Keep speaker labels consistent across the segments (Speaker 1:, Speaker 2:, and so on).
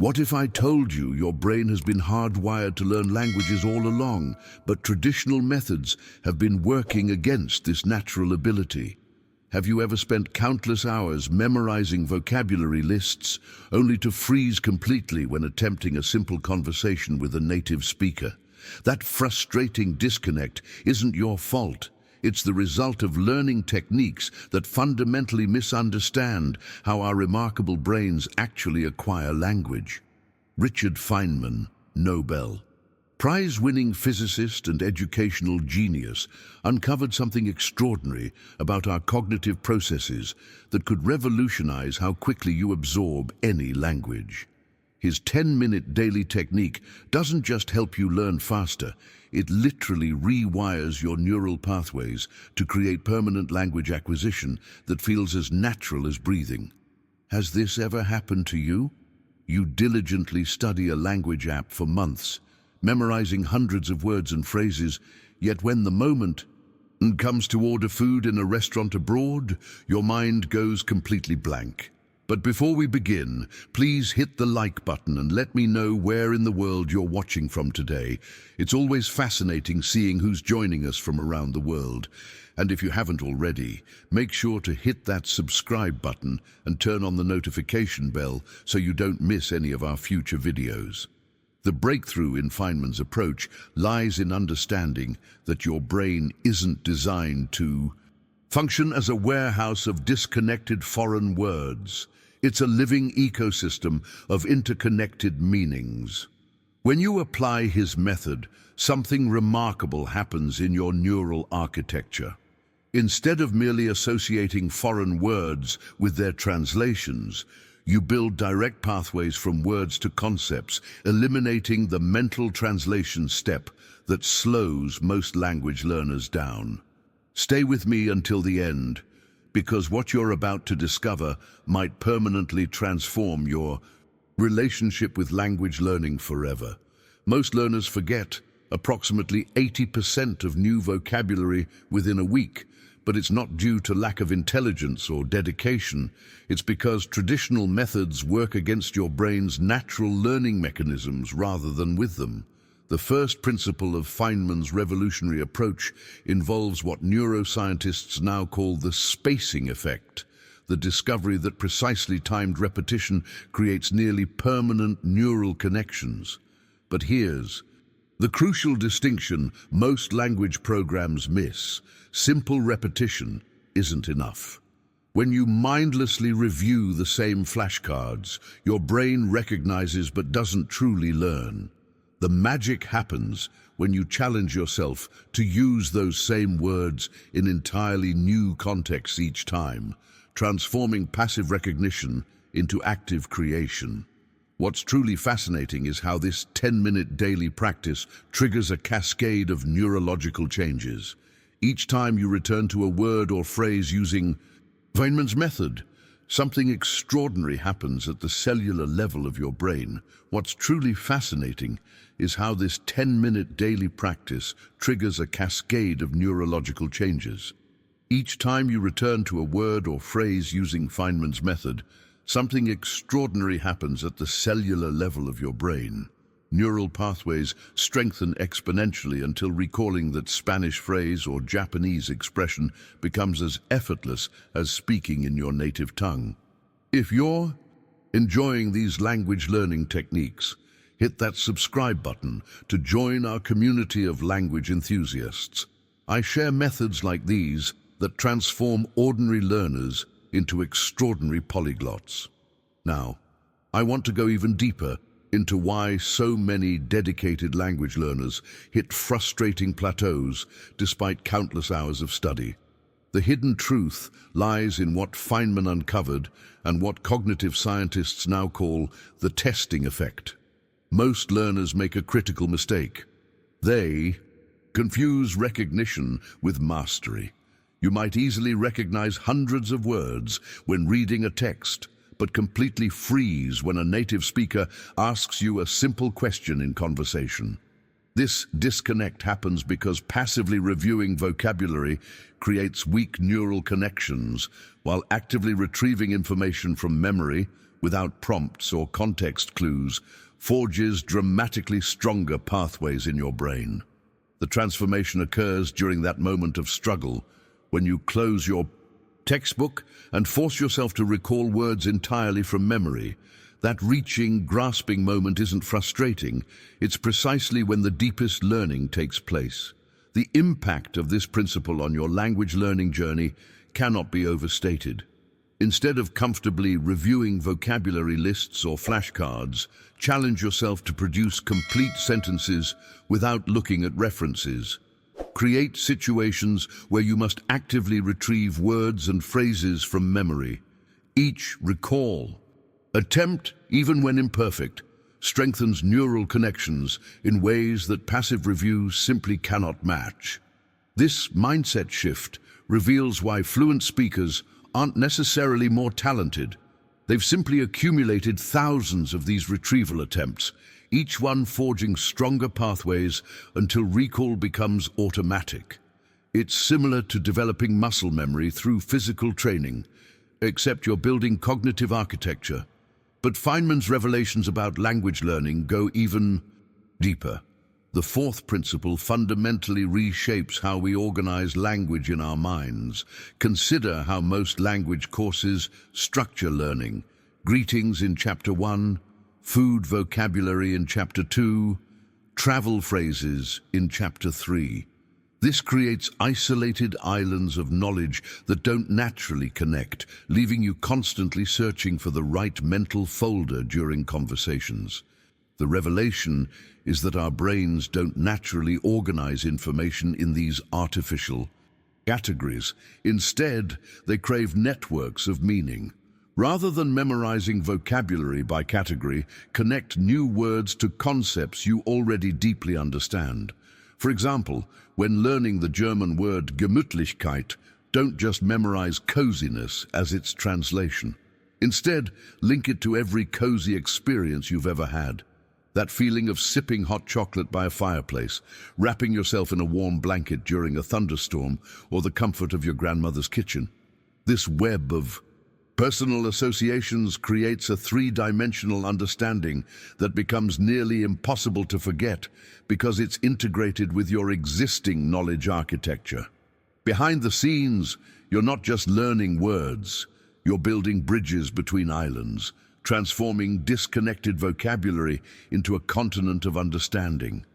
Speaker 1: What if I told you your brain has been hardwired to learn languages all along, but traditional methods have been working against this natural ability? Have you ever spent countless hours memorizing vocabulary lists, only to freeze completely when attempting a simple conversation with a native speaker? That frustrating disconnect isn't your fault. It's the result of learning techniques that fundamentally misunderstand how our remarkable brains actually acquire language. Richard Feynman, Nobel Prize-winning physicist and educational genius, uncovered something extraordinary about our cognitive processes that could revolutionize how quickly you absorb any language. His 10-minute daily technique doesn't just help you learn faster, it literally rewires your neural pathways to create permanent language acquisition that feels as natural as breathing. Has this ever happened to you? You diligently study a language app for months, memorizing hundreds of words and phrases, yet when the moment comes to order food in a restaurant abroad, your mind goes completely blank. But before we begin, please hit the like button and let me know where in the world you're watching from today. It's always fascinating seeing who's joining us from around the world. And if you haven't already, make sure to hit that subscribe button and turn on the notification bell so you don't miss any of our future videos. The breakthrough in Feynman's approach lies in understanding that your brain isn't designed to function as a warehouse of disconnected foreign words. It's a living ecosystem of interconnected meanings. When you apply his method, something remarkable happens in your neural architecture. Instead of merely associating foreign words with their translations, you build direct pathways from words to concepts, eliminating the mental translation step that slows most language learners down. Stay with me until the end, because what you're about to discover might permanently transform your relationship with language learning forever. Most learners forget approximately 80% of new vocabulary within a week, but it's not due to lack of intelligence or dedication. It's because traditional methods work against your brain's natural learning mechanisms rather than with them. The first principle of Feynman's revolutionary approach involves what neuroscientists now call the spacing effect, the discovery that precisely timed repetition creates nearly permanent neural connections. But here's the crucial distinction most language programs miss. Simple repetition isn't enough. When you mindlessly review the same flashcards, your brain recognizes but doesn't truly learn. The magic happens when you challenge yourself to use those same words in entirely new contexts each time, transforming passive recognition into active creation. What's truly fascinating is how this 10-minute daily practice triggers a cascade of neurological changes. Each time you return to a word or phrase using Feynman's method, something extraordinary happens at the cellular level of your brain. What's truly fascinating is how this 10-minute daily practice triggers a cascade of neurological changes. Each time you return to a word or phrase using Feynman's method, something extraordinary happens at the cellular level of your brain. Neural pathways strengthen exponentially until recalling that Spanish phrase or Japanese expression becomes as effortless as speaking in your native tongue. If you're enjoying these language learning techniques, hit that subscribe button to join our community of language enthusiasts. I share methods like these that transform ordinary learners into extraordinary polyglots. Now, I want to go even deeper into why so many dedicated language learners hit frustrating plateaus despite countless hours of study. The hidden truth lies in what Feynman uncovered and what cognitive scientists now call the testing effect. Most learners make a critical mistake. They confuse recognition with mastery. You might easily recognize hundreds of words when reading a text, but completely freeze when a native speaker asks you a simple question in conversation. This disconnect happens because passively reviewing vocabulary creates weak neural connections, while actively retrieving information from memory without prompts or context clues, forges dramatically stronger pathways in your brain. The transformation occurs during that moment of struggle, when you close your textbook and force yourself to recall words entirely from memory. That reaching, grasping moment isn't frustrating. It's precisely when the deepest learning takes place. The impact of this principle on your language learning journey cannot be overstated. Instead of comfortably reviewing vocabulary lists or flashcards, challenge yourself to produce complete sentences without looking at references. Create situations where you must actively retrieve words and phrases from memory. Each recall attempt, even when imperfect, strengthens neural connections in ways that passive review simply cannot match. This mindset shift reveals why fluent speakers aren't necessarily more talented. They've simply accumulated thousands of these retrieval attempts, each one forging stronger pathways until recall becomes automatic. It's similar to developing muscle memory through physical training, except you're building cognitive architecture. But Feynman's revelations about language learning go even deeper. The fourth principle fundamentally reshapes how we organize language in our minds. Consider how most language courses structure learning. Greetings in Chapter 1, food vocabulary in Chapter 2, travel phrases in Chapter 3. This creates isolated islands of knowledge that don't naturally connect, leaving you constantly searching for the right mental folder during conversations. The revelation is that our brains don't naturally organize information in these artificial categories. Instead, they crave networks of meaning. Rather than memorizing vocabulary by category, connect new words to concepts you already deeply understand. For example, when learning the German word Gemütlichkeit, don't just memorize coziness as its translation. Instead, link it to every cozy experience you've ever had. That feeling of sipping hot chocolate by a fireplace, wrapping yourself in a warm blanket during a thunderstorm, or the comfort of your grandmother's kitchen. This web of personal associations creates a three-dimensional understanding that becomes nearly impossible to forget because it's integrated with your existing knowledge architecture. Behind the scenes, you're not just learning words, you're building bridges between islands, transforming disconnected vocabulary into a continent of understanding.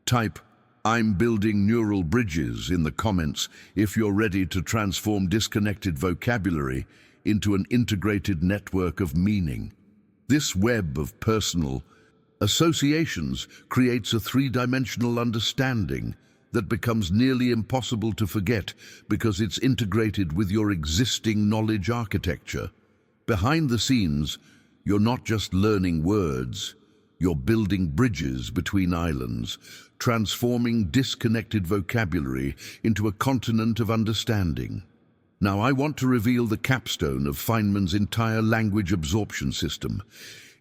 Speaker 1: Type, "I'm building neural bridges" in the comments if you're ready to transform disconnected vocabulary into an integrated network of meaning. This web of personal associations creates a three-dimensional understanding that becomes nearly impossible to forget because it's integrated with your existing knowledge architecture. Behind the scenes, you're not just learning words, you're building bridges between islands, transforming disconnected vocabulary into a continent of understanding. Now, I want to reveal the capstone of Feynman's entire language absorption system.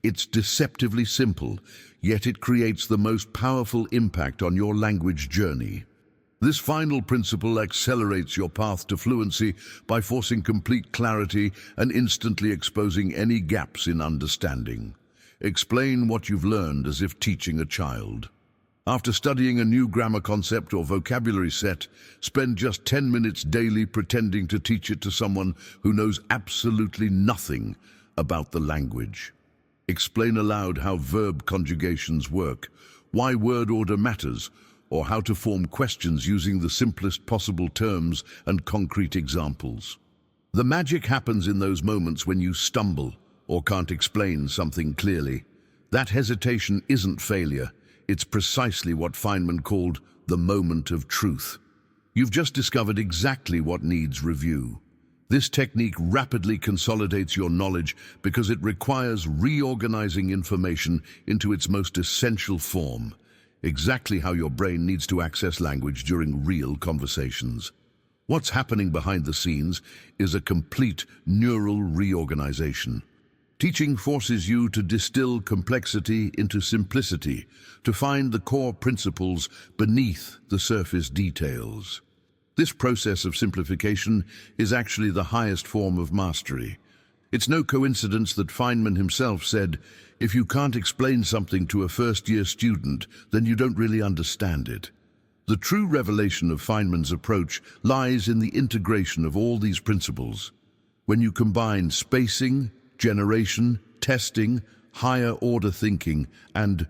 Speaker 1: It's deceptively simple, yet it creates the most powerful impact on your language journey. This final principle accelerates your path to fluency by forcing complete clarity and instantly exposing any gaps in understanding. Explain what you've learned as if teaching a child. After studying a new grammar concept or vocabulary set, spend just 10 minutes daily pretending to teach it to someone who knows absolutely nothing about the language. Explain aloud how verb conjugations work, why word order matters, or how to form questions using the simplest possible terms and concrete examples. The magic happens in those moments when you stumble or can't explain something clearly. That hesitation isn't failure. It's precisely what Feynman called the moment of truth. You've just discovered exactly what needs review. This technique rapidly consolidates your knowledge because it requires reorganizing information into its most essential form, exactly how your brain needs to access language during real conversations. What's happening behind the scenes is a complete neural reorganization. Teaching forces you to distill complexity into simplicity, to find the core principles beneath the surface details. This process of simplification is actually the highest form of mastery. It's no coincidence that Feynman himself said, "If you can't explain something to a first-year student, then you don't really understand it." The true revelation of Feynman's approach lies in the integration of all these principles. When you combine spacing, generation, testing, higher-order thinking, and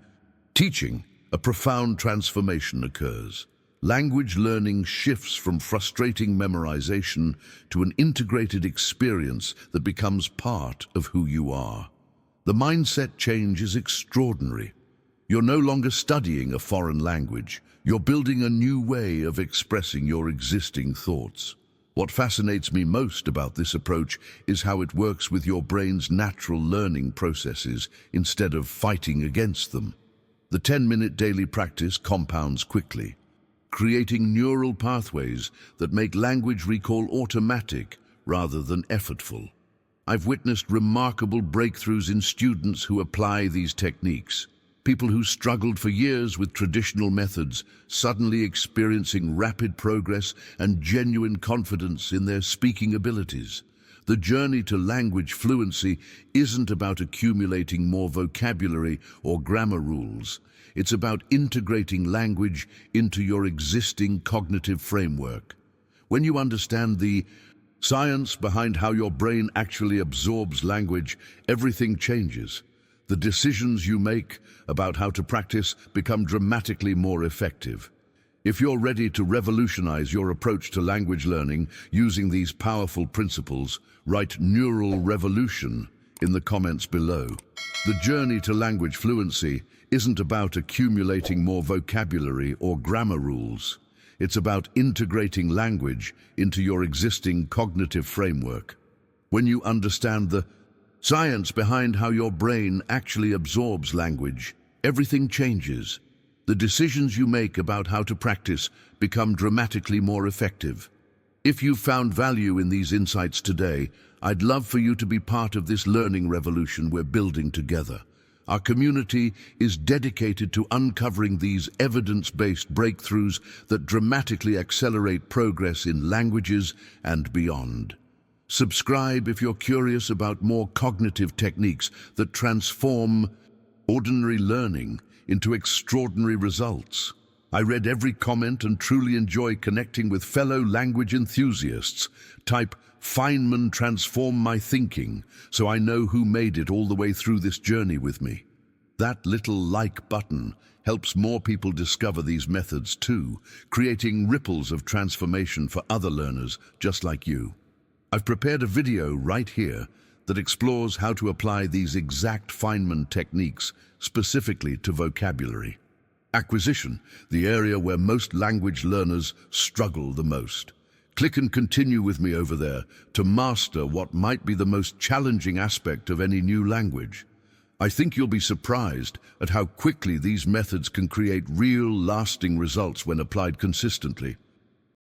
Speaker 1: teaching, a profound transformation occurs. Language learning shifts from frustrating memorization to an integrated experience that becomes part of who you are. The mindset change is extraordinary. You're no longer studying a foreign language. You're building a new way of expressing your existing thoughts. What fascinates me most about this approach is how it works with your brain's natural learning processes instead of fighting against them. The 10-minute daily practice compounds quickly, creating neural pathways that make language recall automatic rather than effortful. I've witnessed remarkable breakthroughs in students who apply these techniques. People who struggled for years with traditional methods suddenly experiencing rapid progress and genuine confidence in their speaking abilities. The journey to language fluency isn't about accumulating more vocabulary or grammar rules. It's about integrating language into your existing cognitive framework. When you understand the science behind how your brain actually absorbs language, everything changes. The decisions you make about how to practice become dramatically more effective. If you're ready to revolutionize your approach to language learning using these powerful principles, write "neural revolution" in the comments below. The journey to language fluency isn't about accumulating more vocabulary or grammar rules. It's about integrating language into your existing cognitive framework. When you understand the science behind how your brain actually absorbs language, everything changes. The decisions you make about how to practice become dramatically more effective. If you've found value in these insights today, I'd love for you to be part of this learning revolution we're building together. Our community is dedicated to uncovering these evidence-based breakthroughs that dramatically accelerate progress in languages and beyond. Subscribe if you're curious about more cognitive techniques that transform ordinary learning into extraordinary results. I read every comment and truly enjoy connecting with fellow language enthusiasts. Type "Feynman transform my thinking" so I know who made it all the way through this journey with me. That little like button helps more people discover these methods too, creating ripples of transformation for other learners just like you. I've prepared a video right here that explores how to apply these exact Feynman techniques specifically to vocabulary acquisition, the area where most language learners struggle the most. Click and continue with me over there to master what might be the most challenging aspect of any new language. I think you'll be surprised at how quickly these methods can create real, lasting results when applied consistently.